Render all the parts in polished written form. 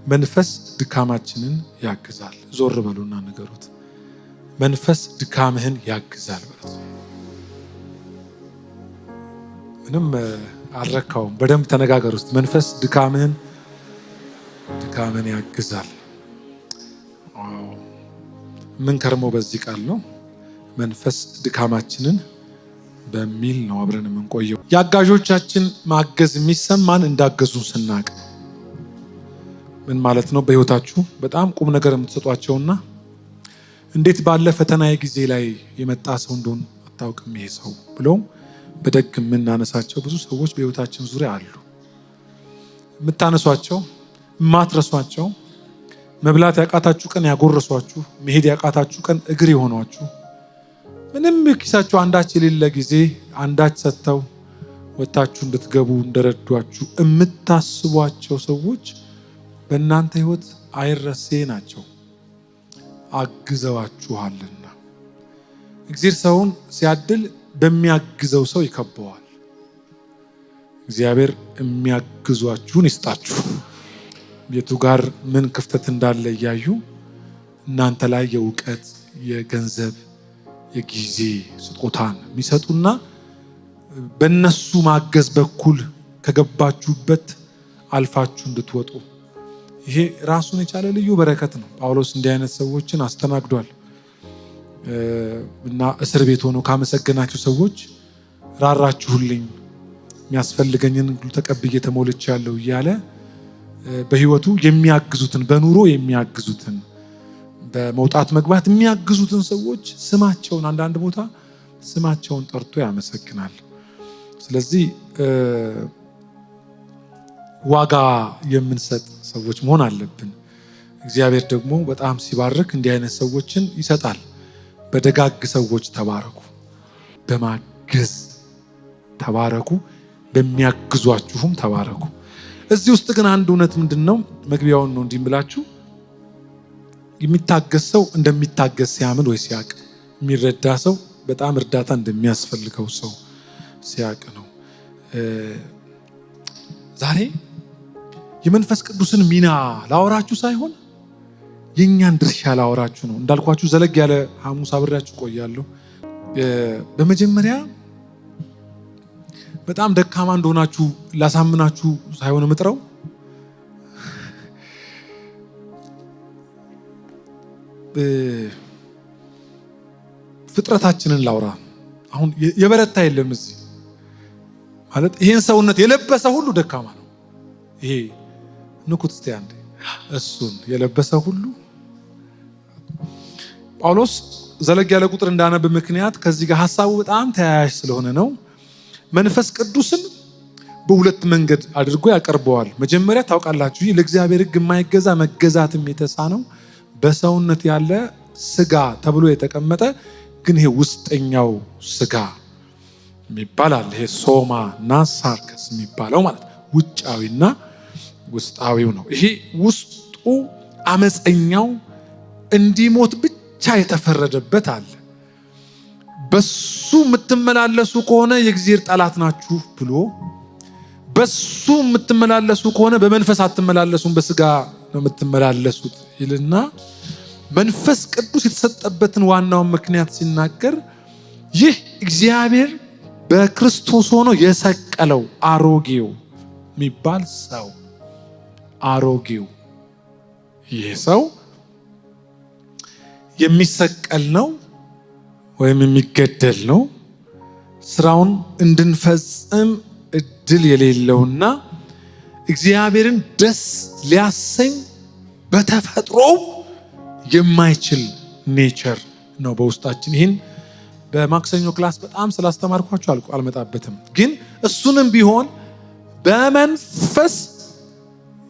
መንፈስ ድካማችንን ያግዛል። ዞር በሉና ንገሩት። መንፈስ ድካምህን ያግዛል በሉት። ምንም አልረካውም። በደንብ ተነጋገሩ ውስጥ መንፈስ ድካምህን ያግዛል። ምን ከርመው በዚህ ቃል ነው። መንፈስ ድካማችንን በሚል ነው አብረን የምንቆየው። የአጋዦቻችን ማገዝ የሚሰማን እንዳገዙን ስናቅ ነው። ምን ማለት ነው? በህይወታችሁ በጣም ቁም ነገር የምትሰጧቸውና እንዴት ባለ ፈተና ጊዜ ላይ የመጣ ሰው እንደሆነ አታውቅም ይሄ ሰው ብለው በደግ የምናነሳቸው ብዙ ሰዎች በህይወታችን ዙሪያ አሉ። የምታነሷቸው፣ የማትረሷቸው፣ መብላት ያቃታችሁ ቀን ያጎረሷችሁ፣ መሄድ ያቃታችሁ ቀን እግር የሆኗችሁ፣ ምንም ኪሳችሁ አንዳች የሌለ ጊዜ አንዳች ሰጥተው ወጣችሁ እንድትገቡ እንደረዷችሁ የምታስቧቸው ሰዎች በእናንተ ህይወት አይረሴ ናቸው። አግዘዋችኋልና። እግዚአብሔር ሰውን ሲያድል በሚያግዘው ሰው ይከበዋል። እግዚአብሔር የሚያግዟችሁን ይስጣችሁ። የቱ ጋር ምን ክፍተት እንዳለ እያዩ እናንተ ላይ የእውቀት፣ የገንዘብ፣ የጊዜ ስጦታን የሚሰጡና በእነሱ ማገዝ በኩል ከገባችሁበት አልፋችሁ እንድትወጡ ይሄ ራሱን የቻለ ልዩ በረከት ነው። ጳውሎስ እንዲህ አይነት ሰዎችን አስተናግዷል እና እስር ቤት ሆኖ ካመሰገናችሁ ሰዎች ራራችሁልኝ፣ የሚያስፈልገኝን ሁሉ ተቀብዬ ተሞልቻለሁ እያለ በህይወቱ የሚያግዙትን፣ በኑሮ የሚያግዙትን፣ በመውጣት መግባት የሚያግዙትን ሰዎች ስማቸውን አንዳንድ ቦታ ስማቸውን ጠርቶ ያመሰግናል። ስለዚህ ዋጋ የምንሰጥ ሰዎች መሆን አለብን። እግዚአብሔር ደግሞ በጣም ሲባርክ እንዲህ አይነት ሰዎችን ይሰጣል። በደጋግ ሰዎች ተባረኩ፣ በማገዝ ተባረኩ፣ በሚያግዟችሁም ተባረኩ። እዚህ ውስጥ ግን አንድ እውነት ምንድነው? መግቢያውን ነው እንዲህ ብላችሁ የሚታገስ ሰው እንደሚታገስ ሲያምን ወይ ሲያቅ፣ የሚረዳ ሰው በጣም እርዳታ እንደሚያስፈልገው ሰው ሲያቅ ነው። ዛሬ የመንፈስ ቅዱስን ሚና ላወራችሁ ሳይሆን የኛን ድርሻ ላወራችሁ ነው። እንዳልኳችሁ ዘለግ ያለ ሐሙስ አብሬያችሁ ቆያለሁ። በመጀመሪያ በጣም ደካማ እንደሆናችሁ ላሳምናችሁ ሳይሆን ምጥረው ፍጥረታችንን ላውራ። አሁን የበረታ የለም እዚህ ማለት ይሄን ሰውነት የለበሰ ሁሉ ደካማ ነው። ይሄ ንኩት እስቲ አንዴ እሱን የለበሰ ሁሉ ጳውሎስ ዘለግ ያለ ቁጥር እንዳነብ ምክንያት ከዚህ ጋር ሐሳቡ በጣም ተያያዥ ስለሆነ ነው። መንፈስ ቅዱስን በሁለት መንገድ አድርጎ ያቀርበዋል። መጀመሪያ ታውቃላችሁ፣ ይህ ለእግዚአብሔር ሕግ የማይገዛ መገዛትም የተሳነው በሰውነት ያለ ስጋ ተብሎ የተቀመጠ ግን ይሄ ውስጠኛው ስጋ ይባላል። ይሄ ሶማ እና ሳርከስ የሚባለው ማለት ውጫዊና ውስጣዊው ነው። ይሄ ውስጡ አመፀኛው እንዲሞት ብቻ የተፈረደበት አለ። በሱ የምትመላለሱ ከሆነ የእግዚአብሔር ጠላት ናችሁ ብሎ በሱ የምትመላለሱ ከሆነ በመንፈስ አትመላለሱም በስጋ ነው የምትመላለሱት ይልና መንፈስ ቅዱስ የተሰጠበትን ዋናውን ምክንያት ሲናገር ይህ እግዚአብሔር በክርስቶስ ሆኖ የሰቀለው አሮጌው የሚባል ሰው አሮጌው ይህ ሰው የሚሰቀል ነው ወይም የሚገደል ነው። ስራውን እንድንፈጽም እድል የሌለውና እግዚአብሔርን ደስ ሊያሰኝ በተፈጥሮ የማይችል ኔቸር ነው በውስጣችን። ይህን በማክሰኞ ክላስ በጣም ስላስተማርኳችሁ አልመጣበትም። ግን እሱንም ቢሆን በመንፈስ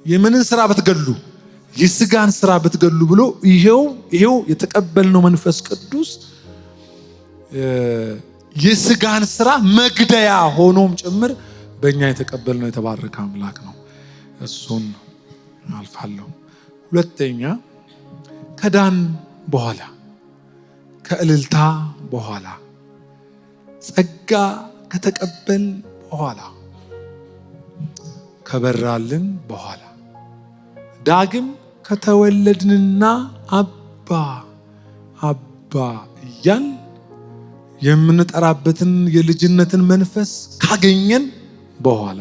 የምንን ስራ ብትገሉ የስጋን ስራ ብትገሉ ብሎ ይሄው የተቀበልነው መንፈስ ቅዱስ የስጋን ስራ መግደያ ሆኖም ጭምር በእኛ የተቀበልነው የተባረከ አምላክ ነው። እሱን አልፋለሁ። ሁለተኛ ከዳን በኋላ ከእልልታ በኋላ ጸጋ ከተቀበል በኋላ ከበራልን በኋላ ዳግም ከተወለድንና አባ አባ እያል የምንጠራበትን የልጅነትን መንፈስ ካገኘን በኋላ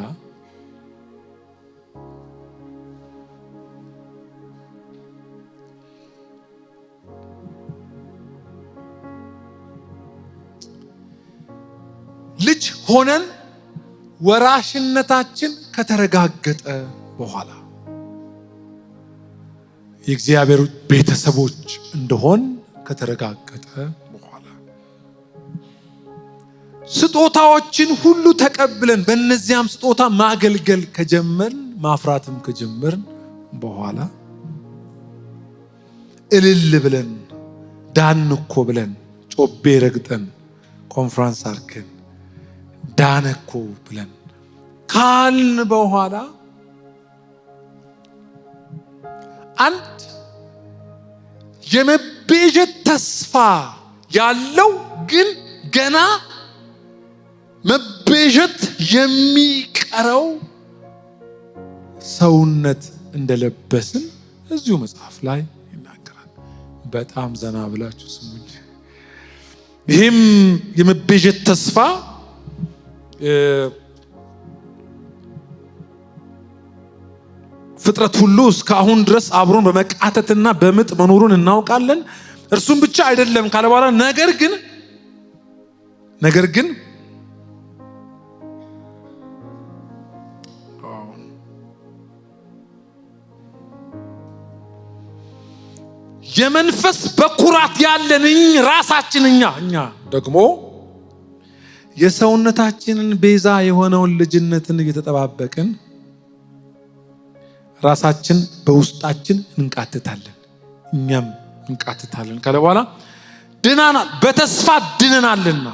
ልጅ ሆነን ወራሽነታችን ከተረጋገጠ በኋላ የእግዚአብሔር ቤተሰቦች እንደሆን ከተረጋገጠ በኋላ ስጦታዎችን ሁሉ ተቀብለን በእነዚያም ስጦታ ማገልገል ከጀመርን ማፍራትም ከጀመርን በኋላ እልል ብለን ዳንኮ ብለን ጮቤ ረግጠን ኮንፈረንስ አርገን ዳነኮ ብለን ካልን በኋላ አንድ የመቤዠት ተስፋ ያለው ግን ገና መቤዠት የሚቀረው ሰውነት እንደለበስን እዚሁ መጽሐፍ ላይ ይናገራል። በጣም ዘና ብላችሁ ስሙኝ። ይህም የመቤዠት ተስፋ ፍጥረት ሁሉ እስካሁን ድረስ አብሮን በመቃተትና በምጥ መኖሩን እናውቃለን። እርሱም ብቻ አይደለም ካለ በኋላ ነገር ግን የመንፈስ በኩራት ያለን ራሳችን እኛ ደግሞ የሰውነታችንን ቤዛ የሆነውን ልጅነትን እየተጠባበቅን ራሳችን በውስጣችን እንቃትታለን፣ እኛም እንቃትታለን ካለ በኋላ ድናናል፣ በተስፋ ድነናልና።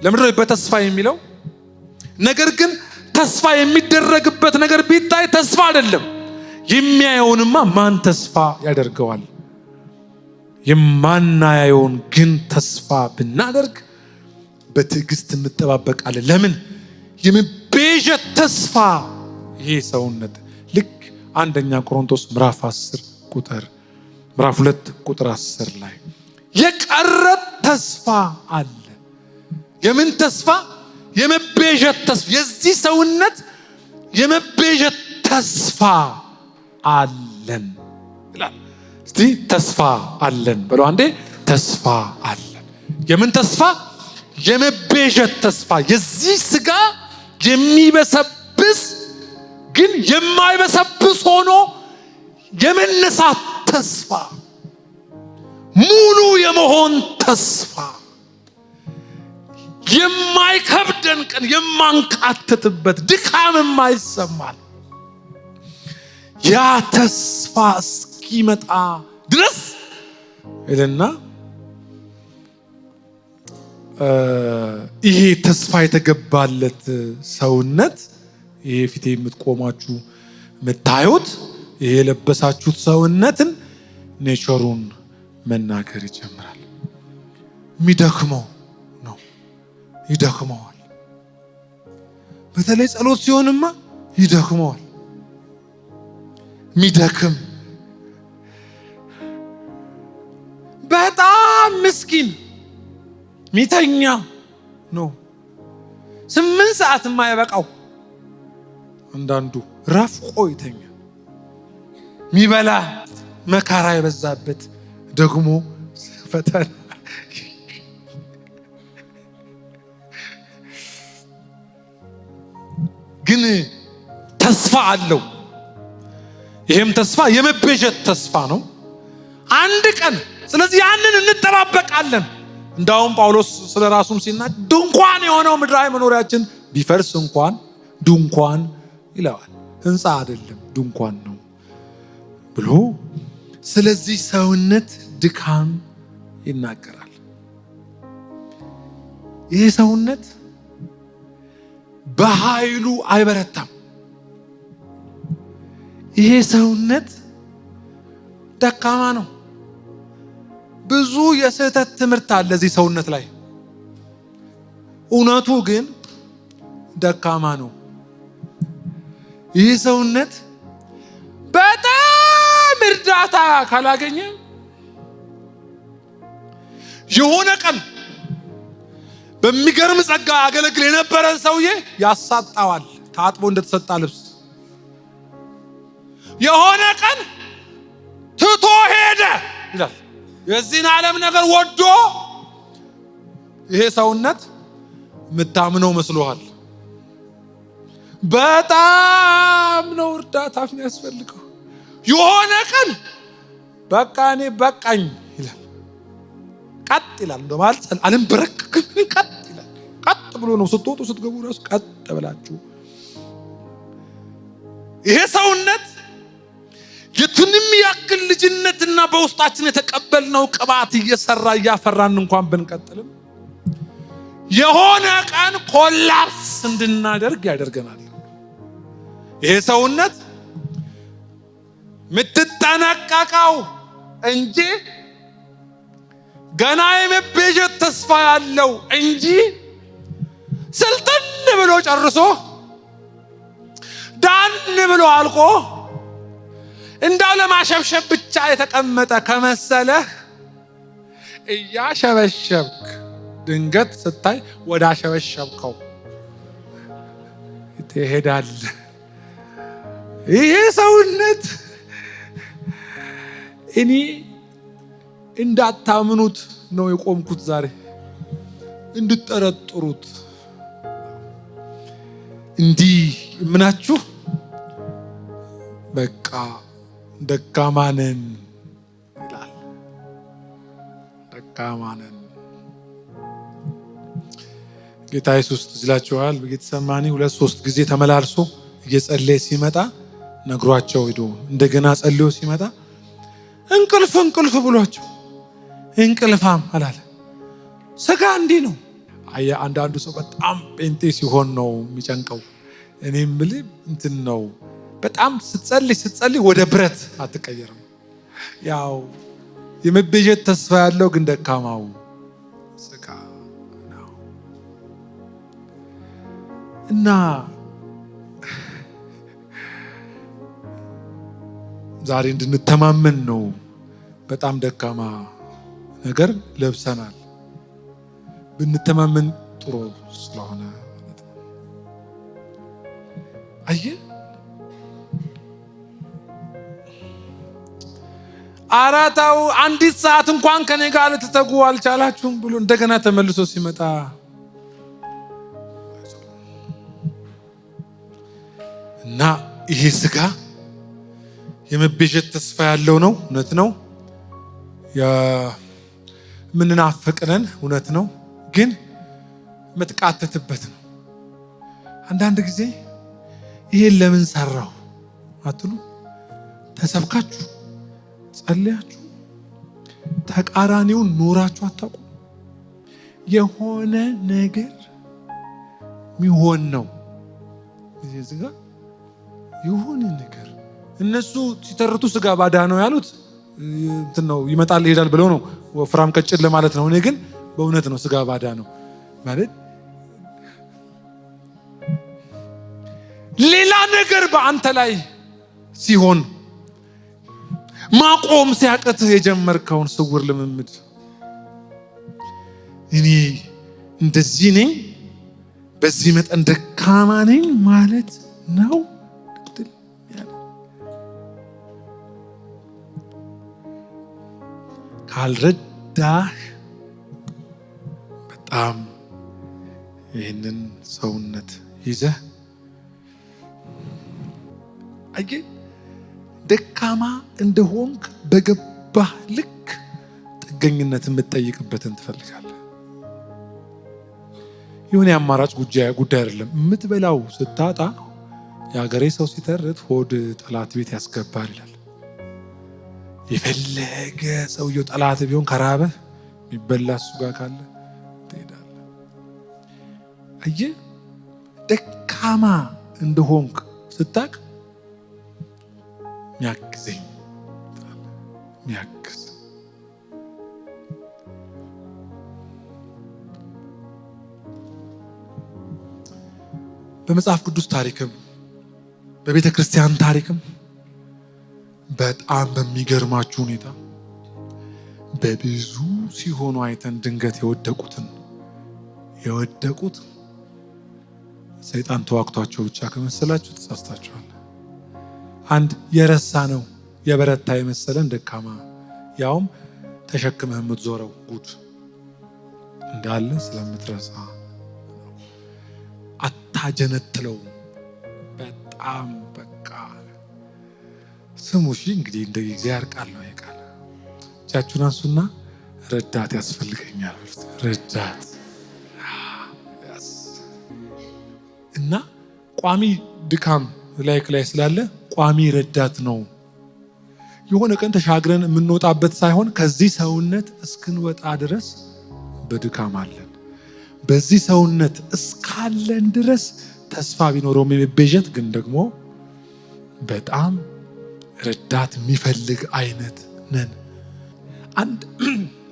ለምንድን ነው በተስፋ የሚለው? ነገር ግን ተስፋ የሚደረግበት ነገር ቢታይ ተስፋ አይደለም። የሚያየውንማ ማን ተስፋ ያደርገዋል? የማናየውን ግን ተስፋ ብናደርግ በትዕግስት እንጠባበቃለን። ለምን? የመቤዠት ተስፋ ይሄ ሰውነት ልክ አንደኛ ቆሮንቶስ ምዕራፍ 2 ቁጥር 10 ላይ የቀረ ተስፋ አለ። የምን ተስፋ? የመቤዠት ተስፋ። የዚህ ሰውነት የመቤዠት ተስፋ አለን ይላል። እስቲ ተስፋ አለን በለው አንዴ። ተስፋ አለን። የምን ተስፋ? የመቤዠት ተስፋ። የዚህ ስጋ የሚበሰብስ ግን የማይበሰብስ ሆኖ የመነሳት ተስፋ፣ ሙሉ የመሆን ተስፋ፣ የማይከብደን ቀን የማንቃተትበት ድካም የማይሰማል ያ ተስፋ እስኪመጣ ድረስ ይልና ይሄ ተስፋ የተገባለት ሰውነት ይሄ ፊቴ የምትቆማችሁ የምታዩት ይሄ የለበሳችሁት ሰውነትን ኔቸሩን መናገር ይጀምራል። የሚደክመው ነው፣ ይደክመዋል። በተለይ ጸሎት ሲሆንማ ይደክመዋል። የሚደክም በጣም ምስኪን ሚተኛ ነው። 8 ሰዓት የማይበቃው አንዳንዱ ረፍቆ ይተኛ። ሚበላ መከራ የበዛበት ደግሞ ፈተና ግን ተስፋ አለው። ይሄም ተስፋ የመቤዠት ተስፋ ነው አንድ ቀን። ስለዚህ ያንን እንጠባበቃለን። እንዳውም ጳውሎስ ስለ ራሱም ሲናገር ድንኳን የሆነው ምድራዊ መኖሪያችን ቢፈርስ እንኳን ድንኳን ይለዋል። ህንፃ አይደለም ድንኳን ነው ብሎ ስለዚህ ሰውነት ድካም ይናገራል። ይህ ሰውነት በኃይሉ አይበረታም። ይሄ ሰውነት ደካማ ነው። ብዙ የስህተት ትምህርት አለ እዚህ ሰውነት ላይ። እውነቱ ግን ደካማ ነው። ይህ ሰውነት በጣም እርዳታ ካላገኘ የሆነ ቀን በሚገርም ጸጋ ያገለግል የነበረን ሰውዬ ያሳጣዋል ታጥቦ እንደተሰጣ ልብስ። የሆነ ቀን ትቶ ሄደ ይላል። የዚህን ዓለም ነገር ወዶ ይሄ ሰውነት የምታምነው መስሎሃል። በጣም ነው እርዳታ የሚያስፈልገው። የሆነ ቀን በቃ እኔ በቃኝ ይላል። ቀጥ ይላል። እንደማለት ዓለም በረከክ ቀጥ ይላል። ቀጥ ብሎ ነው ስትወጡ ስትገቡ ራሱ ቀጥ ብላችሁ። ይሄ ሰውነት የቱንም ያክል ልጅነትና በውስጣችን የተቀበልነው ቅባት እየሰራ እያፈራን እንኳን ብንቀጥልም የሆነ ቀን ኮላፕስ እንድናደርግ ያደርገናል። ይሄ ሰውነት የምትጠነቀቀው እንጂ ገና የመቤዠት ተስፋ ያለው እንጂ ስልጥን ብሎ ጨርሶ ዳን ብሎ አልቆ እንዳው ለማሸብሸብ ብቻ የተቀመጠ ከመሰለህ እያሸበሸብክ ድንገት ስታይ ወደ አሸበሸብከው ትሄዳለህ። ይሄ ሰውነት እኔ እንዳታምኑት ነው የቆምኩት ዛሬ፣ እንድትጠረጥሩት። እንዲህ ምናችሁ በቃ ደካማ ነን ይላል። ደካማ ነን። ጌታ ኢየሱስ ትዝላችኋል። በጌተሰማኒ 2-3 ጊዜ ተመላልሶ እየጸለየ ሲመጣ ነግሯቸው ሄዶ እንደገና ጸልዮ ሲመጣ እንቅልፍ ብሏቸው እንቅልፋም አላለ። ስጋ እንዲህ ነው። አንዳንዱ ሰው በጣም ጴንጤ ሲሆን ነው የሚጨንቀው። እኔ የምልህ እንትን ነው። በጣም ስትጸልይ ወደ ብረት አትቀየርም። ያው የመቤዠት ተስፋ ያለው ግን ደካማው ስጋ ነው እና ዛሬ እንድንተማመን ነው። በጣም ደካማ ነገር ለብሰናል። ብንተማመን ጥሩ ስለሆነ ማለት ነው። አየህ አራታው አንዲት ሰዓት እንኳን ከኔ ጋር ልትተጉ አልቻላችሁም ብሎ እንደገና ተመልሶ ሲመጣ እና ይሄ ስጋ የመቤዠት ተስፋ ያለው ነው። እውነት ነው። የምንናፍቅነን እውነት ነው። ግን የምትቃተትበት ነው። አንዳንድ ጊዜ ይሄን ለምን ሰራው አትሉ? ተሰብካችሁ ጸልያችሁ ተቃራኒውን ኖራችሁ አታውቁ? የሆነ ነገር ሚሆን ነው እዚህ ጋር የሆነ ነገር እነሱ ሲተርቱ ስጋ ባዳ ነው ያሉት እንትን ነው ይመጣል ይሄዳል ብለው ነው ወፍራም ቀጭን ለማለት ነው። እኔ ግን በእውነት ነው ስጋ ባዳ ነው ማለት ሌላ ነገር በአንተ ላይ ሲሆን ማቆም ሲያቅትህ የጀመርከውን ስውር ልምምድ እኔ እንደዚህ ነኝ በዚህ መጠን ደካማ ነኝ ማለት ነው። ካልረዳህ በጣም ይህንን ሰውነት ይዘህ አየህ ደካማ እንደሆንክ በገባህ ልክ ጥገኝነት የምትጠይቅበትን ትፈልጋለህ። የሆነ የአማራጭ ጉዳይ አይደለም። የምትበላው ስታጣ የሀገሬ ሰው ሲተርት ሆድ ጠላት ቤት ያስገባል ይላል። የፈለገ ሰውየው ጠላት ቢሆን ከራበህ የሚበላ እሱ ጋር ካለ ትሄዳለህ። አየህ ደካማ እንደሆንክ ስታቅ ሚያግዘኝ ሚያግዝ በመጽሐፍ ቅዱስ ታሪክም በቤተ ክርስቲያን ታሪክም በጣም በሚገርማችሁ ሁኔታ በብዙ ሲሆኑ አይተን ድንገት የወደቁት ሰይጣን ተዋክቷቸው ብቻ ከመሰላችሁ ተሳስታችኋል። አንድ የረሳ ነው የበረታ የመሰለን ደካማ ያውም ተሸክመህ የምትዞረው ጉድ እንዳለ ስለምትረሳ አታጀነትለው። በጣም በቃ ስሙ። እሺ እንግዲህ እንደ እግዚአብሔር ቃል ነው ይቃል። እጃችሁን አንሱና ረዳት ያስፈልገኛል ረዳት እና ቋሚ ድካም ላይ ስላለ ቋሚ ረዳት ነው። የሆነ ቀን ተሻግረን የምንወጣበት ሳይሆን ከዚህ ሰውነት እስክንወጣ ድረስ በድካም አለን። በዚህ ሰውነት እስካለን ድረስ ተስፋ ቢኖረውም የመቤዠት ግን ደግሞ በጣም ረዳት የሚፈልግ አይነት ነን። አንድ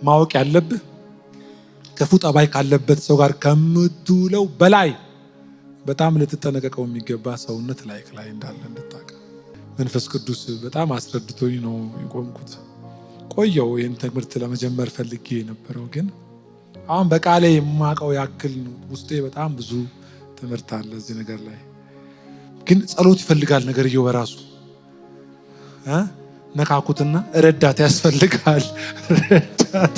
ማወቅ ያለብህ ክፉ ጠባይ ካለበት ሰው ጋር ከምትውለው በላይ በጣም ልትጠነቀቀው የሚገባ ሰውነት ላይ እንዳለ እንድታውቅ መንፈስ ቅዱስ በጣም አስረድቶኝ ነው የቆምኩት። ቆየው ይህን ትምህርት ለመጀመር ፈልጌ የነበረው ግን አሁን በቃሌ የማውቀው ያክል ነው። ውስጤ በጣም ብዙ ትምህርት አለ እዚህ ነገር ላይ። ግን ጸሎት ይፈልጋል ነገርየው በራሱ ነካኩትና ረዳት ያስፈልጋል። ረዳት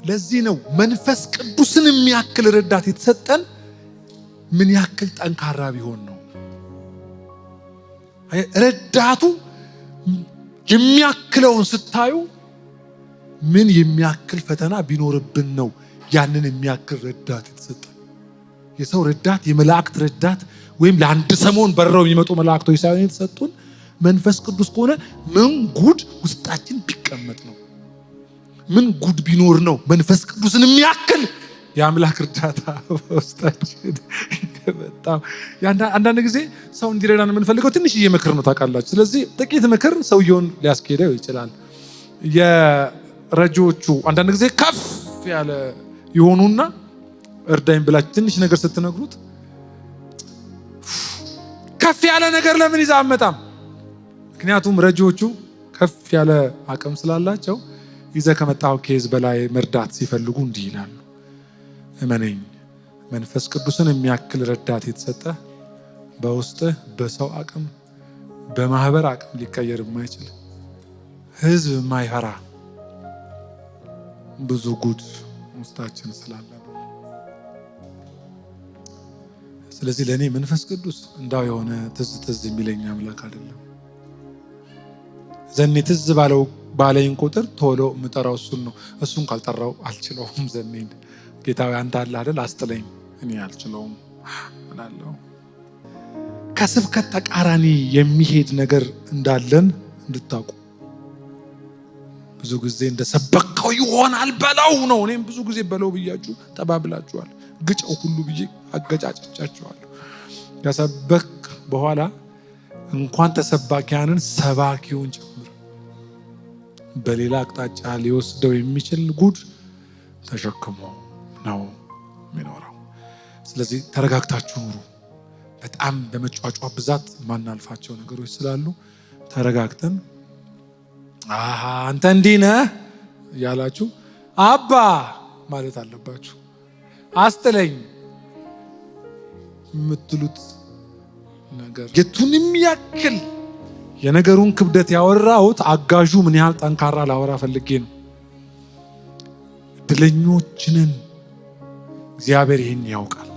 ለዚህ ነው መንፈስ ቅዱስን የሚያክል ረዳት የተሰጠን። ምን ያክል ጠንካራ ቢሆን ነው ረዳቱ የሚያክለውን ስታዩ ምን የሚያክል ፈተና ቢኖርብን ነው ያንን የሚያክል ረዳት የተሰጠን። የሰው ረዳት የመላእክት ረዳት ወይም ለአንድ ሰሞን በረው የሚመጡ መላእክቶች ሳይሆን የተሰጡን መንፈስ ቅዱስ ከሆነ ምን ጉድ ውስጣችን ቢቀመጥ ነው? ምን ጉድ ቢኖር ነው መንፈስ ቅዱስን የሚያክል የአምላክ እርዳታ በውስጣችን? በጣም አንዳንድ ጊዜ ሰው እንዲረዳን የምንፈልገው ትንሽዬ ምክር ነው ታውቃላችሁ። ስለዚህ ጥቂት ምክር ሰውየውን ሊያስኬደው ይችላል። የረጂዎቹ አንዳንድ ጊዜ ከፍ ያለ የሆኑና እርዳኝ ብላችሁ ትንሽ ነገር ስትነግሩት ከፍ ያለ ነገር ለምን ይዛ አመጣም? ምክንያቱም ረጂዎቹ ከፍ ያለ አቅም ስላላቸው ይዘህ ከመጣው ኬዝ በላይ መርዳት ሲፈልጉ እንዲህ ይላሉ። እመነኝ መንፈስ ቅዱስን የሚያክል ረዳት የተሰጠ በውስጥህ በሰው አቅም በማህበር አቅም ሊቀየር የማይችል ህዝብ የማይፈራ ብዙ ጉድ ውስጣችን ስላለ ነው። ስለዚህ ለእኔ መንፈስ ቅዱስ እንዳው የሆነ ትዝ የሚለኝ አምላክ አይደለም። ዘኔ ትዝ ባለኝ ቁጥር ቶሎ የምጠራው እሱን ነው። እሱን ካልጠራው አልችለውም። ዘኔን ጌታዊ አንተ አለ አይደል አስጥለኝ፣ እኔ አልችለውም እላለሁ። ከስብከት ተቃራኒ የሚሄድ ነገር እንዳለን እንድታውቁ። ብዙ ጊዜ እንደሰበከው ይሆናል በለው ነው። እኔም ብዙ ጊዜ በለው ብያችሁ ተባብላችኋል። ግጨው ሁሉ ብዬ አገጫጭቻችኋለሁ። ከሰበክ በኋላ እንኳን ተሰባኪያንን ሰባኪውን ጭምር በሌላ አቅጣጫ ሊወስደው የሚችል ጉድ ተሸክሞ ነው የሚኖረው። ስለዚህ ተረጋግታችሁ ኑሩ። በጣም በመጫጫ ብዛት ማናልፋቸው ነገሮች ስላሉ ተረጋግተን አንተ እንዲህ ነህ ያላችሁ አባ ማለት አለባችሁ። አስጥለኝ የምትሉት ነገር የቱንም ያክል የነገሩን ክብደት ያወራሁት አጋዡ ምን ያህል ጠንካራ ላወራ ፈልጌ ነው። እድለኞችንን እግዚአብሔር ይህን ያውቃል።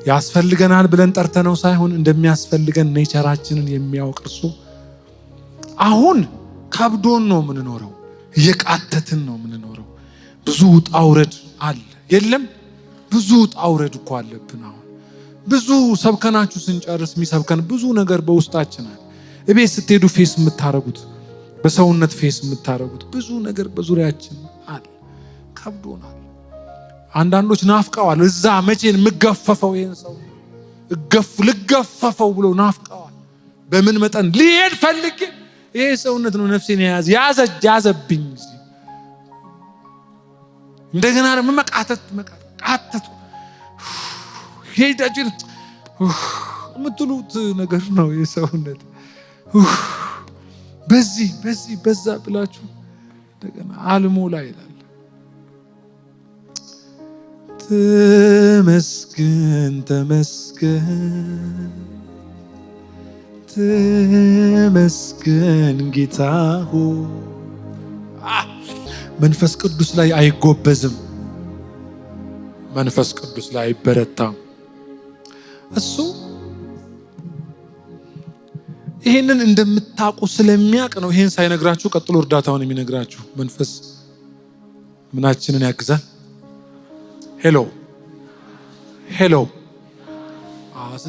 ያስፈልገናል ብለን ጠርተነው ሳይሆን እንደሚያስፈልገን ኔቸራችንን የሚያውቅ እርሱ አሁን ከብዶን ነው የምንኖረው፣ እየቃተትን ነው የምንኖረው። ብዙ ውጣ ውረድ አለ። የለም ብዙ ውጣ ውረድ እኮ አለብን። አሁን ብዙ ሰብከናችሁ ስንጨርስ የሚሰብከን ብዙ ነገር በውስጣችን አለ። እቤት ስትሄዱ ፌስ የምታረጉት በሰውነት ፌስ የምታረጉት ብዙ ነገር በዙሪያችን አለ። ከብዶናል። አንዳንዶች ናፍቀዋል። እዛ መቼን የምገፈፈው ይሄን ሰው ልገፈፈው ብለው ናፍቀዋል። በምን መጠን ሊሄድ ፈልጌ ይሄ ሰውነት ነው ነፍሴን ያዘብኝ። እንደገና ደግሞ መቃተቱ ሄዳችሁ የምትሉት ነገር ነው የሰውነት በዚህ በዛ ብላችሁ እንደገና አልሞላ ይላል። ተመስገን ተመስገን ጌታ ሆይ። መንፈስ ቅዱስ ላይ አይጎበዝም። መንፈስ ቅዱስ ላይ አይበረታም። እሱ ይሄንን እንደምታውቁ ስለሚያውቅ ነው ይሄን ሳይነግራችሁ ቀጥሎ እርዳታውን የሚነግራችሁ። መንፈስ ምናችንን ያግዛል? ሄሎ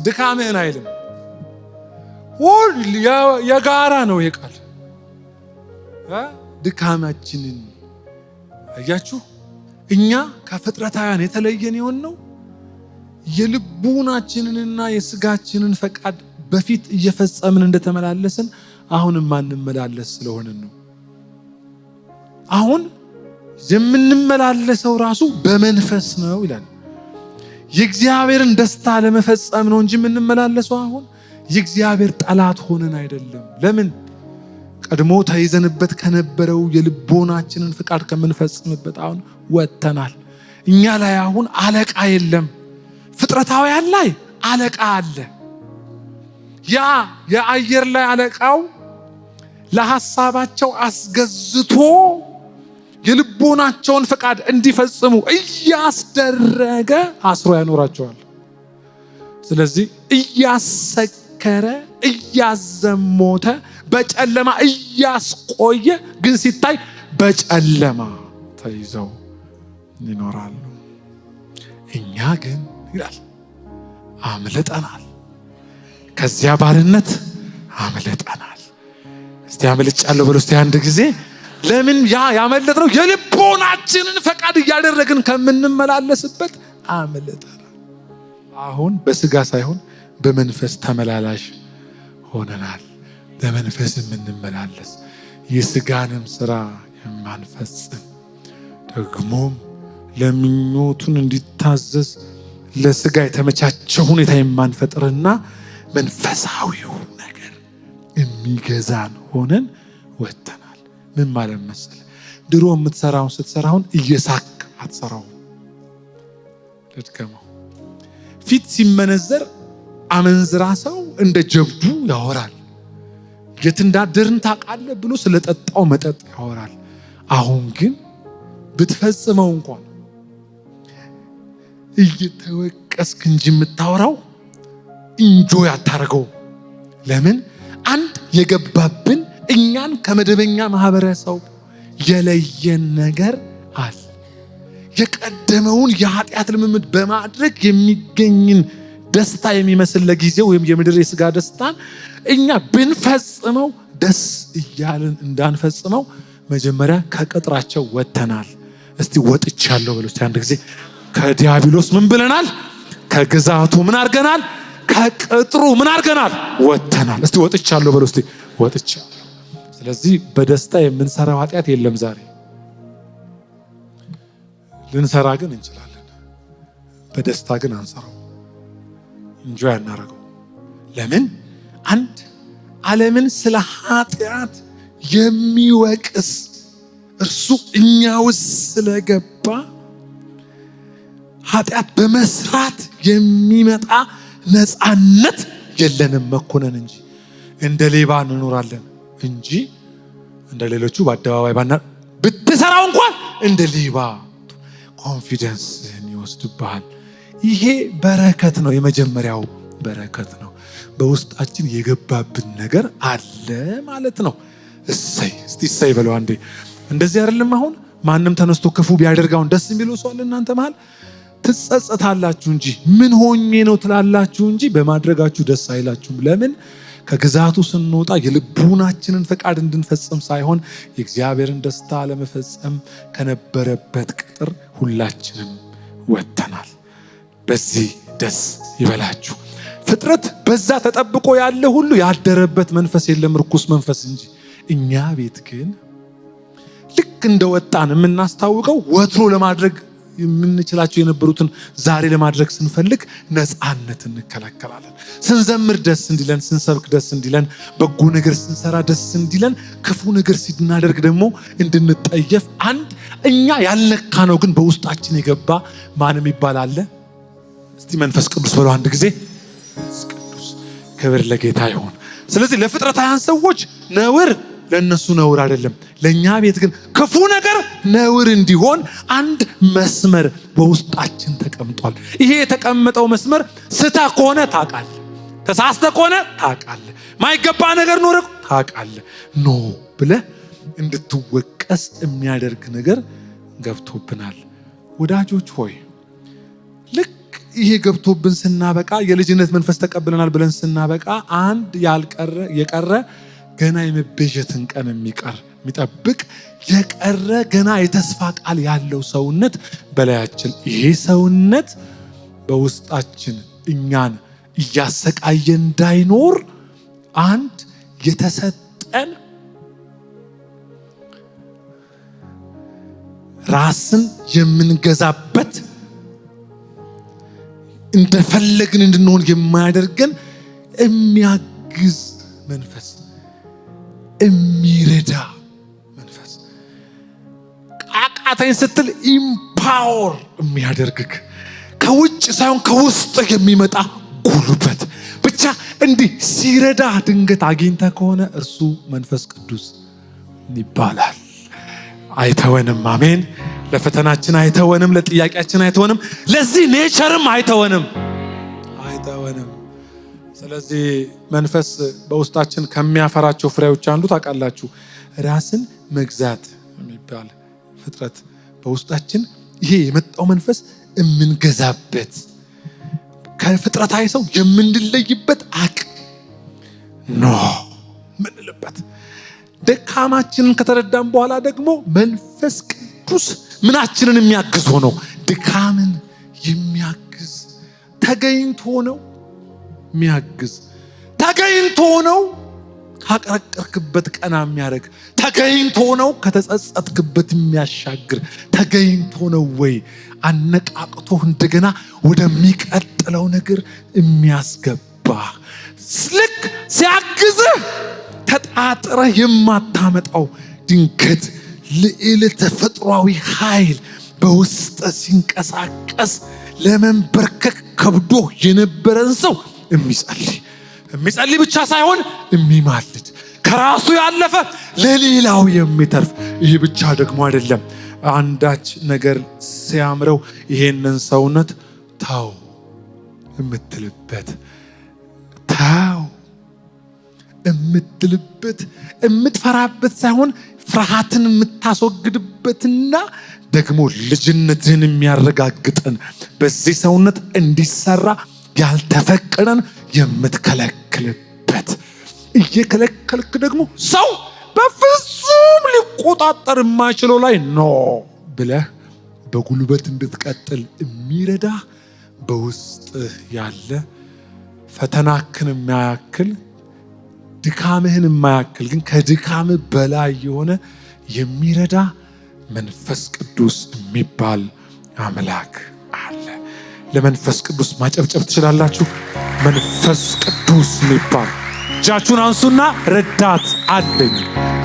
ድካምህን አይልም። ሁሉ የጋራ ነው ይሄ ቃል። ድካማችንን አያችሁ። እኛ ከፍጥረታውያን የተለየን የሆነው የልቡናችንንና የስጋችንን ፈቃድ በፊት እየፈጸምን እንደተመላለስን አሁንም ማንመላለስ ስለሆነን ነው። አሁን የምንመላለሰው ራሱ በመንፈስ ነው ይላል። የእግዚአብሔርን ደስታ ለመፈጸም ነው እንጂ የምንመላለሰው አሁን የእግዚአብሔር ጠላት ሆነን አይደለም። ለምን? ቀድሞ ተይዘንበት ከነበረው የልቦናችንን ፍቃድ ከምንፈጽምበት አሁን ወጥተናል። እኛ ላይ አሁን አለቃ የለም። ፍጥረታውያን ላይ አለቃ አለ። ያ የአየር ላይ አለቃው ለሐሳባቸው አስገዝቶ የልቦናቸውን ፍቃድ እንዲፈጽሙ እያስደረገ አስሮ ያኖራቸዋል። ስለዚህ እያሰከረ እያዘሞተ በጨለማ እያስቆየ ግን ሲታይ በጨለማ ተይዘው ይኖራሉ። እኛ ግን ይላል አምልጠናል። ከዚያ ባርነት አምልጠናል። እስቲ አምልጫለሁ በሉ እስቲ አንድ ጊዜ። ለምን? ያመለጥነው የልቦናችንን ፈቃድ እያደረግን ከምንመላለስበት አምልጠናል። አሁን በስጋ ሳይሆን በመንፈስ ተመላላሽ ሆነናል። በመንፈስ የምንመላለስ የስጋንም ስራ የማንፈጽም ደግሞም ለምኞቱን እንዲታዘዝ ለስጋ የተመቻቸ ሁኔታ የማንፈጥርና መንፈሳዊው ነገር የሚገዛን ሆነን ወጥተናል። ምን ማለት መሰለ? ድሮ የምትሰራውን ስትሰራውን እየሳቅ አትሰራው። ልድገመው። ፊት ሲመነዘር አመንዝራ ሰው እንደ ጀብዱ ያወራል። የት እንዳደርን ታውቃለህ ብሎ ስለጠጣው መጠጥ ያወራል። አሁን ግን ብትፈጽመው እንኳን እየተወቀስክ እንጂ የምታወራው ኢንጆይ አታረገው። ለምን? አንድ የገባብን እኛን ከመደበኛ ማህበረሰብ የለየን ነገር አለ። የቀደመውን የኃጢአት ልምምድ በማድረግ የሚገኝን ደስታ የሚመስል ለጊዜው ወይም የምድር የስጋ ደስታን እኛ ብንፈጽመው ደስ እያልን እንዳንፈጽመው መጀመሪያ ከቅጥራቸው ወጥተናል። እስቲ ወጥቻለሁ በሉ እስቲ አንድ ጊዜ። ከዲያብሎስ ምን ብለናል? ከግዛቱ ምን አድርገናል? ከቅጥሩ ምን አድርገናል? ወጥተናል። እስቲ ወጥቻለሁ በሉ እስቲ። ወጥቻለሁ። ስለዚህ በደስታ የምንሰራው ኃጢአት የለም ዛሬ። ልንሰራ ግን እንችላለን። በደስታ ግን አንሰራው፣ ኢንጆይ አናረገው። ለምን? አንድ ዓለምን ስለ ኃጢአት የሚወቅስ እርሱ እኛ ውስጥ ስለገባ ኃጢአት በመስራት የሚመጣ ነፃነት የለንም። መኮነን እንጂ እንደ ሌባ እንኖራለን እንጂ እንደ ሌሎቹ በአደባባይ ብትሰራው እንኳን እንደ ሌባ ኮንፊደንስን ይወስድብሃል። ይሄ በረከት ነው። የመጀመሪያው በረከት ነው። በውስጣችን የገባብን ነገር አለ ማለት ነው። እሰይ እስቲ እሰይ በለው አንዴ። እንደዚህ አይደለም? አሁን ማንም ተነስቶ ክፉ ቢያደርጋውን ደስ የሚለው ሰው አለ እናንተ መሃል? ትጸጸታላችሁ እንጂ ምን ሆኜ ነው ትላላችሁ እንጂ በማድረጋችሁ ደስ አይላችሁም። ለምን? ከግዛቱ ስንወጣ የልቡናችንን ፈቃድ እንድንፈጽም ሳይሆን የእግዚአብሔርን ደስታ ለመፈጸም ከነበረበት ቅጥር ሁላችንም ወጥተናል። በዚህ ደስ ይበላችሁ። ፍጥረት በዛ ተጠብቆ ያለ ሁሉ ያደረበት መንፈስ የለም፣ ርኩስ መንፈስ እንጂ። እኛ ቤት ግን ልክ እንደወጣን የምናስታውቀው ወትሮ ለማድረግ የምንችላቸው የነበሩትን ዛሬ ለማድረግ ስንፈልግ ነፃነት እንከለከላለን። ስንዘምር ደስ እንዲለን፣ ስንሰብክ ደስ እንዲለን፣ በጎ ነገር ስንሰራ ደስ እንዲለን፣ ክፉ ነገር ስናደርግ ደግሞ እንድንጠየፍ አንድ እኛ ያልነካ ነው ግን በውስጣችን የገባ ማንም ይባላል። እስቲ መንፈስ ቅዱስ በለው አንድ ጊዜ። መንፈስ ቅዱስ ክብር ለጌታ ይሁን። ስለዚህ ለፍጥረታውያን ሰዎች ነውር ለነሱ ነውር አይደለም። ለኛ ቤት ግን ክፉ ነገር ነውር እንዲሆን አንድ መስመር በውስጣችን ተቀምጧል። ይሄ የተቀመጠው መስመር ስታ ከሆነ ታውቃለህ፣ ተሳስተ ከሆነ ታውቃለህ፣ ማይገባ ነገር ኖረ ታውቃለህ። ኖ ብለህ እንድትወቀስ የሚያደርግ ነገር ገብቶብናል። ወዳጆች ሆይ ልክ ይሄ ገብቶብን ስናበቃ የልጅነት መንፈስ ተቀብለናል ብለን ስናበቃ አንድ የቀረ ገና የመቤዠትን ቀን የሚጠብቅ የቀረ ገና የተስፋ ቃል ያለው ሰውነት በላያችን። ይሄ ሰውነት በውስጣችን እኛን እያሰቃየ እንዳይኖር አንድ የተሰጠን ራስን የምንገዛበት እንደፈለግን እንድንሆን የማያደርገን የሚያግዝ መንፈስ፣ የሚረዳ መንፈስ፣ ቃቃተኝ ስትል ኢምፓወር የሚያደርግክ ከውጭ ሳይሆን ከውስጥ የሚመጣ ጉልበት ብቻ እንዲህ ሲረዳ ድንገት አግኝተ ከሆነ እርሱ መንፈስ ቅዱስ ይባላል። አይተወንም። አሜን። ለፈተናችን አይተወንም፣ ለጥያቄያችን አይተወንም፣ ለዚህ ኔቸርም አይተወንም። ስለዚህ መንፈስ በውስጣችን ከሚያፈራቸው ፍሬዎች አንዱ ታውቃላችሁ፣ ራስን መግዛት የሚባል ፍጥረት በውስጣችን ይሄ የመጣው መንፈስ የምንገዛበት ከፍጥረታዊ ሰው የምንለይበት አቅም ነው ምንልበት። ደካማችንን ከተረዳን በኋላ ደግሞ መንፈስ ቅዱስ ምናችንን የሚያግዝ ሆኖ ድካምን የሚያግዝ ተገኝቶ ነው የሚያግዝ ተገኝቶ ነው ካቀረቀርክበት ቀና የሚያደርግ ተገኝቶ ነው ከተጸጸትክበት የሚያሻግር ተገኝቶ ነው ወይ አነቃቅቶ እንደገና ወደሚቀጥለው ነገር የሚያስገባ ልክ ሲያግዝህ ተጣጥረህ የማታመጣው ድንገት ልዕል ተፈጥሯዊ ኃይል በውስጥ ሲንቀሳቀስ ለመንበርከክ ከብዶ የነበረን ሰው የሚጸልይ ብቻ ሳይሆን የሚማልድ ከራሱ ያለፈ ለሌላው የሚተርፍ። ይህ ብቻ ደግሞ አይደለም። አንዳች ነገር ሲያምረው ይሄንን ሰውነት ታው የምትልበት የምትፈራበት ሳይሆን ፍርሃትን የምታስወግድበትና ደግሞ ልጅነትህን የሚያረጋግጥን በዚህ ሰውነት እንዲሰራ ያልተፈቀደን የምትከለክልበት እየከለከልክ ደግሞ ሰው በፍጹም ሊቆጣጠር የማይችለው ላይ ኖ ብለህ በጉልበት እንድትቀጥል የሚረዳ በውስጥ ያለ ፈተናክን የማያክል ድካምህን የማያክል ግን ከድካም በላይ የሆነ የሚረዳ መንፈስ ቅዱስ የሚባል አምላክ አለ። ለመንፈስ ቅዱስ ማጨብጨብ ትችላላችሁ። መንፈስ ቅዱስ የሚባል እጃችሁን አንሱና ረዳት አለኝ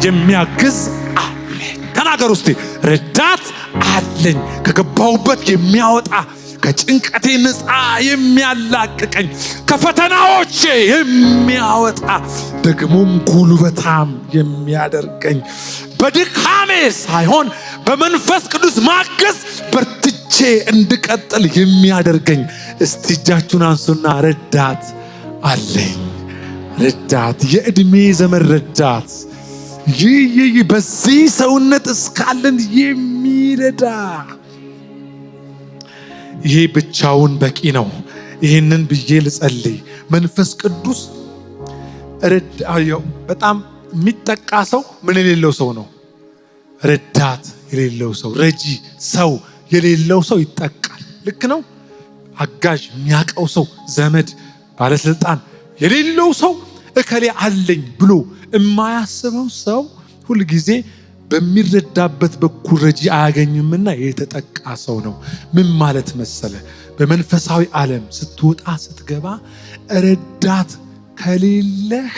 የሚያግዝ አለኝ ተናገር ውስጥ ረዳት አለኝ ከገባሁበት የሚያወጣ ከጭንቀቴ ነፃ የሚያላቅቀኝ ከፈተናዎቼ የሚያወጣ ደግሞም ጉልበታም የሚያደርገኝ በድካሜ ሳይሆን በመንፈስ ቅዱስ ማገዝ በርትቼ እንድቀጥል የሚያደርገኝ። እስቲ እጃችሁን አንሱና ረዳት አለኝ። ረዳት የዕድሜ ዘመን ረዳት ይህ በዚህ ሰውነት እስካለን የሚረዳ ይሄ ብቻውን በቂ ነው። ይህንን ብዬ ልጸልይ። መንፈስ ቅዱስ በጣም የሚጠቃ ሰው ምን የሌለው ሰው ነው? ረዳት የሌለው ሰው፣ ረጂ ሰው የሌለው ሰው ይጠቃል። ልክ ነው። አጋዥ የሚያቀው ሰው፣ ዘመድ፣ ባለስልጣን የሌለው ሰው እከሌ አለኝ ብሎ የማያስበው ሰው ሁልጊዜ በሚረዳበት በኩል ረጂ አያገኝምና የተጠቃ ሰው ነው። ምን ማለት መሰለ? በመንፈሳዊ ዓለም ስትወጣ ስትገባ ረዳት ከሌለህ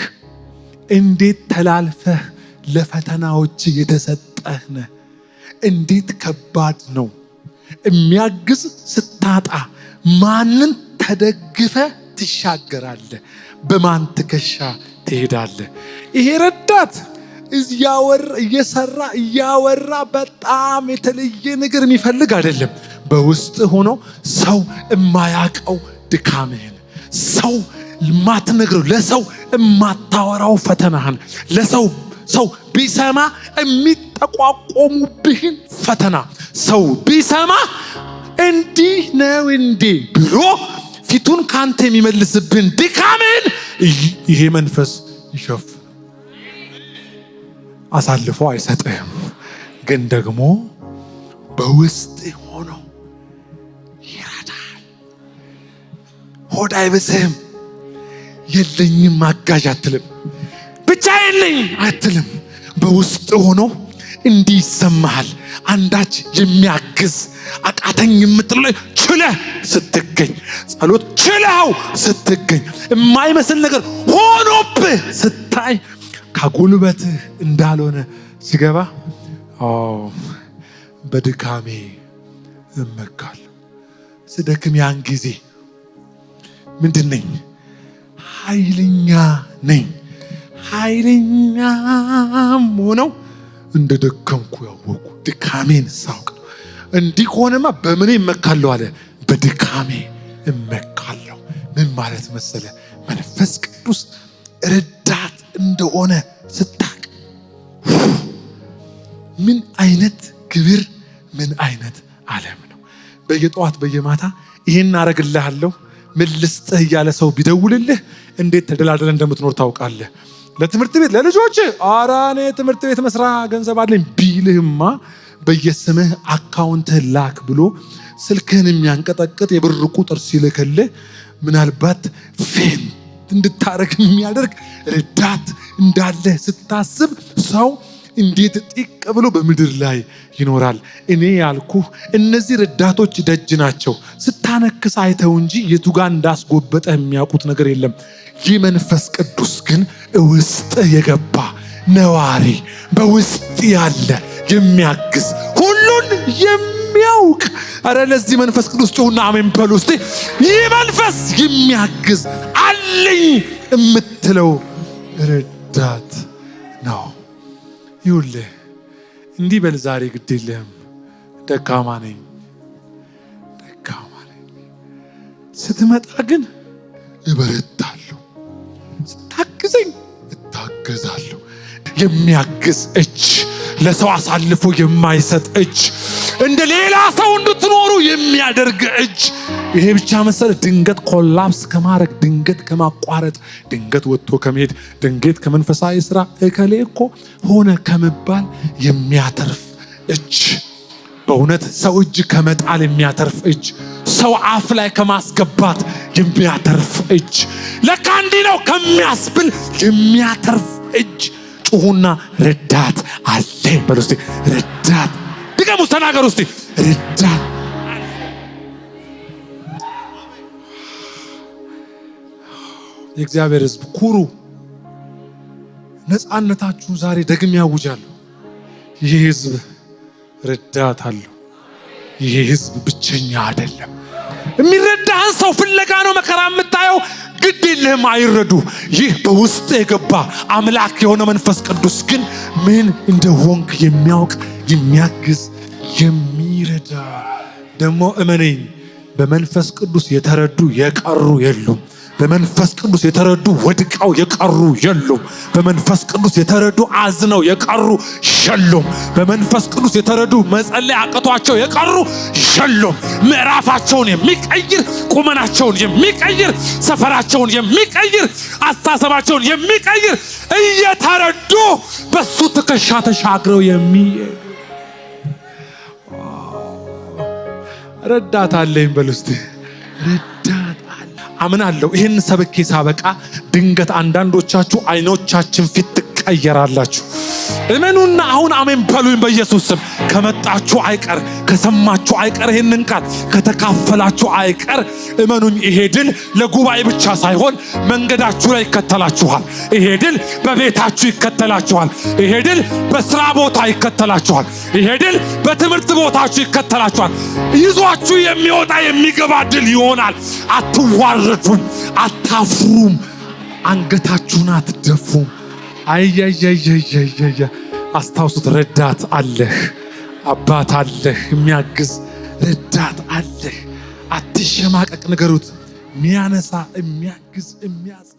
እንዴት ተላልፈህ ለፈተናዎች የተሰጠህ ነህ? እንዴት ከባድ ነው። የሚያግዝ ስታጣ ማንን ተደግፈ ትሻገራለህ? በማን ትከሻ ትሄዳለህ? ይሄ ረዳት እያወራ በጣም የተለየ ነገር የሚፈልግ አይደለም። በውስጥ ሆኖ ሰው የማያውቀው ድካምህን፣ ሰው የማትነግረው፣ ለሰው የማታወራው ፈተናህን፣ ሰው ቢሰማ የሚጠቋቆሙብህን ፈተና ሰው ቢሰማ እንዲህ ነው እንዴ ብሎ ፊቱን ካንተ የሚመልስብህን ድካምህን ይሄ መንፈስ ይሸፍን። አሳልፎ አይሰጥህም፣ ግን ደግሞ በውስጥ ሆኖ ይረዳል። ሆድ አይብስህም። የለኝም አጋዥ አትልም፣ ብቻ የለኝ አትልም። በውስጥ ሆኖ እንዲህ ይሰማሃል። አንዳች የሚያግዝ አቃተኝ የምትለው ችለህ ስትገኝ፣ ጸሎት ችለው ስትገኝ፣ የማይመስል ነገር ሆኖብህ ስታይ ከጉልበትህ እንዳልሆነ ሲገባ በድካሜ እመካለሁ። ስደክም ያን ጊዜ ምንድን ነኝ? ኃይለኛ ነኝ። ኃይለኛም ሆነው እንደ ደከምኩ ያወቁ ድካሜን ሳውቅ ነው። እንዲህ ከሆነማ በምን እመካለሁ አለ? በድካሜ እመካለሁ። ምን ማለት መሰለ? መንፈስ ቅዱስ ረዳት እንደሆነ ስታቅ ምን አይነት ግብር፣ ምን አይነት ዓለም ነው። በየጠዋት በየማታ ይህን አረግልሃለሁ ምን ልስጥህ እያለ ሰው ቢደውልልህ እንዴት ተደላደለ እንደምትኖር ታውቃለህ። ለትምህርት ቤት ለልጆች ኧረ እኔ ትምህርት ቤት መስራ ገንዘብ አለኝ ቢልህማ በየስምህ አካውንትህ ላክ ብሎ ስልክህን የሚያንቀጠቅጥ የብር ቁጥር ሲልክልህ ምናልባት ፌን እንድታረግ የሚያደርግ ረዳት እንዳለ ስታስብ ሰው እንዴት ጢቅ ብሎ በምድር ላይ ይኖራል? እኔ ያልኩህ እነዚህ ረዳቶች ደጅ ናቸው። ስታነክስ አይተው እንጂ የቱ ጋር እንዳስጎበጠ የሚያውቁት ነገር የለም። ይህ መንፈስ ቅዱስ ግን ውስጥ የገባ ነዋሪ፣ በውስጥ ያለ የሚያግዝ፣ ሁሉን የሚያውቅ። አረ ለዚህ መንፈስ ቅዱስ ጮህና አሜን በሉ እስቲ። ይህ መንፈስ የሚያግዝ አለኝ የምትለው ረዳት ነው። ይኸውልህ እንዲህ በል ዛሬ ግድ የለህም፣ ደካማ ነኝ። ስትመጣ ግን እበረታለሁ፣ ስታግዘኝ እታገዛለሁ። የሚያግዝ እጅ፣ ለሰው አሳልፎ የማይሰጥ እጅ፣ እንደ ሌላ ሰው እንድትኖሩ የሚያደርግ እጅ። ይሄ ብቻ መሰለ? ድንገት ኮላፕስ ከማድረግ፣ ድንገት ከማቋረጥ፣ ድንገት ወጥቶ ከመሄድ፣ ድንገት ከመንፈሳዊ ስራ እከሌ እኮ ሆነ ከመባል የሚያተርፍ እጅ። በእውነት ሰው እጅ ከመጣል የሚያተርፍ እጅ፣ ሰው አፍ ላይ ከማስገባት የሚያተርፍ እጅ፣ ለካ እንዲህ ነው ከሚያስብል የሚያተርፍ እጅ። ጩሁና ረዳት አለ በሉ እስቲ። ረዳት ድገሙ፣ ተናገሩ እስቲ። ረዳት የእግዚአብሔር ሕዝብ ኩሩ። ነፃነታችሁ ዛሬ ደግሜ ያውጃለሁ። ይህ ሕዝብ ረዳት አለው። ይህ ሕዝብ ብቸኛ አይደለም። የሚረዳህን ሰው ፍለጋ ነው መከራ የምታየው። ግድ የለህም፣ አይረዱ። ይህ በውስጥ የገባ አምላክ የሆነ መንፈስ ቅዱስ ግን ምን እንደሆንክ የሚያውቅ የሚያግዝ፣ የሚረዳ። ደግሞ እመነኝ፣ በመንፈስ ቅዱስ የተረዱ የቀሩ የሉም። በመንፈስ ቅዱስ የተረዱ ወድቀው የቀሩ የሉም። በመንፈስ ቅዱስ የተረዱ አዝነው የቀሩ የሉም። በመንፈስ ቅዱስ የተረዱ መጸለይ አቅቷቸው የቀሩ የሉም። ምዕራፋቸውን የሚቀይር፣ ቁመናቸውን የሚቀይር፣ ሰፈራቸውን የሚቀይር፣ አስተሳሰባቸውን የሚቀይር እየተረዱ በሱ ትከሻ ተሻግረው የሚሄዱ ረዳት አለኝ በሉ እስቲ። አምናለሁ። ይህን ሰብኬ ሳበቃ ድንገት አንዳንዶቻችሁ አይኖቻችን ፊት ትቀየራላችሁ። እመኑና አሁን አሜን በሉኝ በኢየሱስ ስም። ከመጣችሁ አይቀር ከሰማችሁ አይቀር ይሄንን ቃል ከተካፈላችሁ አይቀር እመኑኝ፣ ይሄ ድል ለጉባኤ ብቻ ሳይሆን መንገዳችሁ ላይ ይከተላችኋል። ይሄ ድል በቤታችሁ ይከተላችኋል። ይሄ ድል በስራ ቦታ ይከተላችኋል። ይሄ ድል በትምህርት ቦታችሁ ይከተላችኋል። ይዟችሁ የሚወጣ የሚገባ ድል ይሆናል። አትዋረዱም፣ አታፍሩም፣ አንገታችሁን አትደፉም። አያያያያያ አስታውሱት፣ ረዳት አለህ፣ አባት አለህ፣ የሚያግዝ ረዳት አለህ። አትሸማቀቅ፣ ንገሩት። የሚያነሳ የሚያግዝ የሚያጽ